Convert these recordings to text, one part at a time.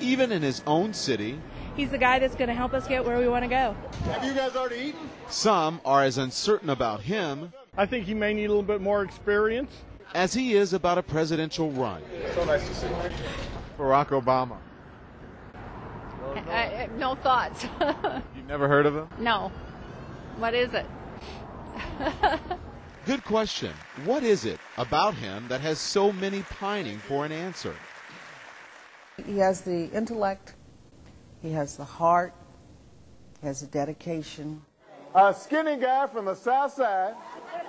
Even in his own city, he's the guy that's going to help us get where we want to go. Have you guys already eaten? Some are as uncertain about him I think he may need a little bit more experience. as he is about a presidential run. So nice to see you. Barack Obama. No thoughts. You've never heard of him? No. What is it? Good question. What is it about him that has so many pining for an answer? He has the intellect, he has the heart, he has the dedication. A skinny guy from the South Side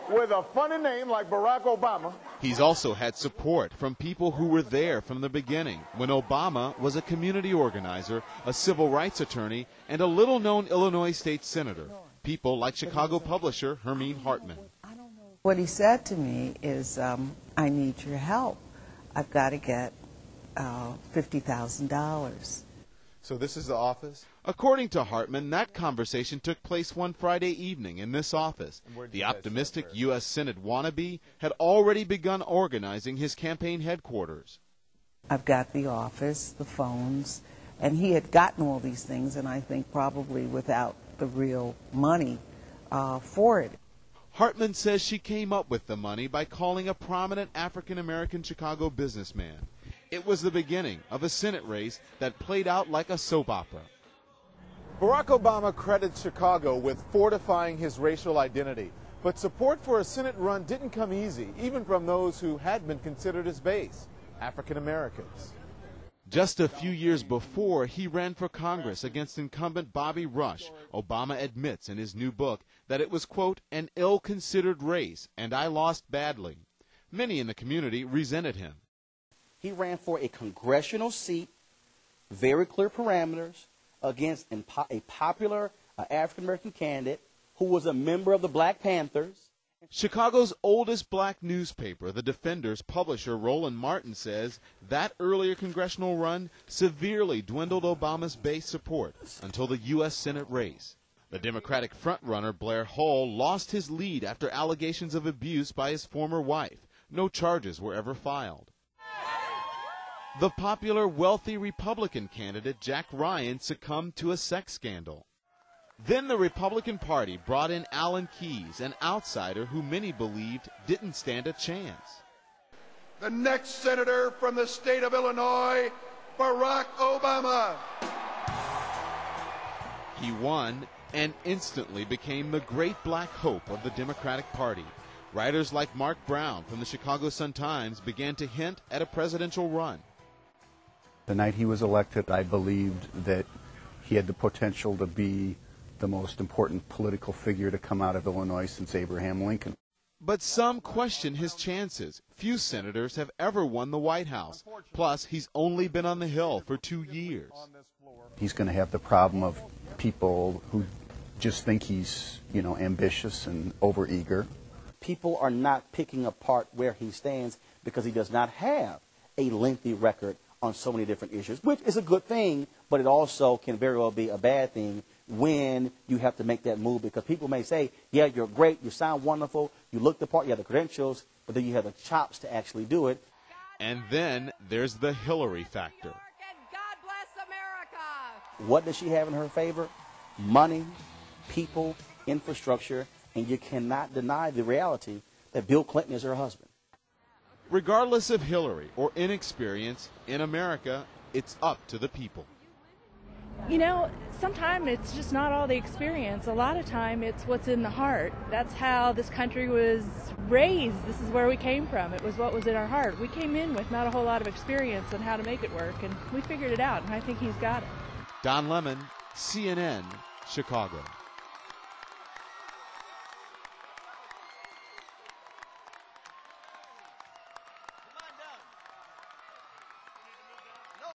with a funny name like Barack Obama. He's also had support from people who were there from the beginning when Obama was a community organizer, a civil rights attorney, and a little-known Illinois state senator. People like Chicago publisher Hermine Hartman. What he said to me is, I need your help. I've got to get $50,000. So this is the office? According to Hartman, that conversation took place one Friday evening in this office. The optimistic U.S. Senate wannabe had already begun organizing his campaign headquarters. I've got the office, the phones, and he had gotten all these things, and I think probably without the real money for it. Hartman says she came up with the money by calling a prominent African-American Chicago businessman. It was the beginning of a Senate race that played out like a soap opera. Barack Obama credits Chicago with fortifying his racial identity. But support for a Senate run didn't come easy, even from those who had been considered his base, African Americans. Just a few years before, he ran for Congress against incumbent Bobby Rush. Obama admits in his new book that it was, quote, an ill-considered race, and I lost badly. Many in the community resented him. He ran for a congressional seat, very clear parameters, against a popular African-American candidate who was a member of the Black Panthers. Chicago's oldest black newspaper, The Defender's publisher Roland Martin says that earlier congressional run severely dwindled Obama's base support until the U.S. Senate race. The Democratic frontrunner Blair Hull lost his lead after allegations of abuse by his former wife. No charges were ever filed. The popular, wealthy Republican candidate Jack Ryan succumbed to a sex scandal. Then the Republican Party brought in Alan Keyes, an outsider who many believed didn't stand a chance. The next senator from the state of Illinois, Barack Obama. He won and instantly became the great black hope of the Democratic Party. Writers like Mark Brown from the Chicago Sun-Times began to hint at a presidential run. The night he was elected, I believed that he had the potential to be the most important political figure to come out of Illinois since Abraham Lincoln. But some question his chances. Few senators have ever won the White House. Plus, he's only been on the Hill for 2 years. He's going to have the problem of people who just think he's, ambitious and overeager. People are not picking apart where he stands because he does not have a lengthy record on so many different issues, which is a good thing, but it also can very well be a bad thing when you have to make that move, because people may say, yeah, you're great, you sound wonderful, you look the part, you have the credentials, but then you have the chops to actually do it. And then there's the Hillary factor. God bless America. What does she have in her favor? Money, people, infrastructure, and you cannot deny the reality that Bill Clinton is her husband. Regardless of Hillary or inexperience, in America, it's up to the people. Sometimes it's just not all the experience. A lot of time it's what's in the heart. That's how this country was raised. This is where we came from. It was what was in our heart. We came in with not a whole lot of experience on how to make it work, and we figured it out, and I think he's got it. Don Lemon, CNN, Chicago.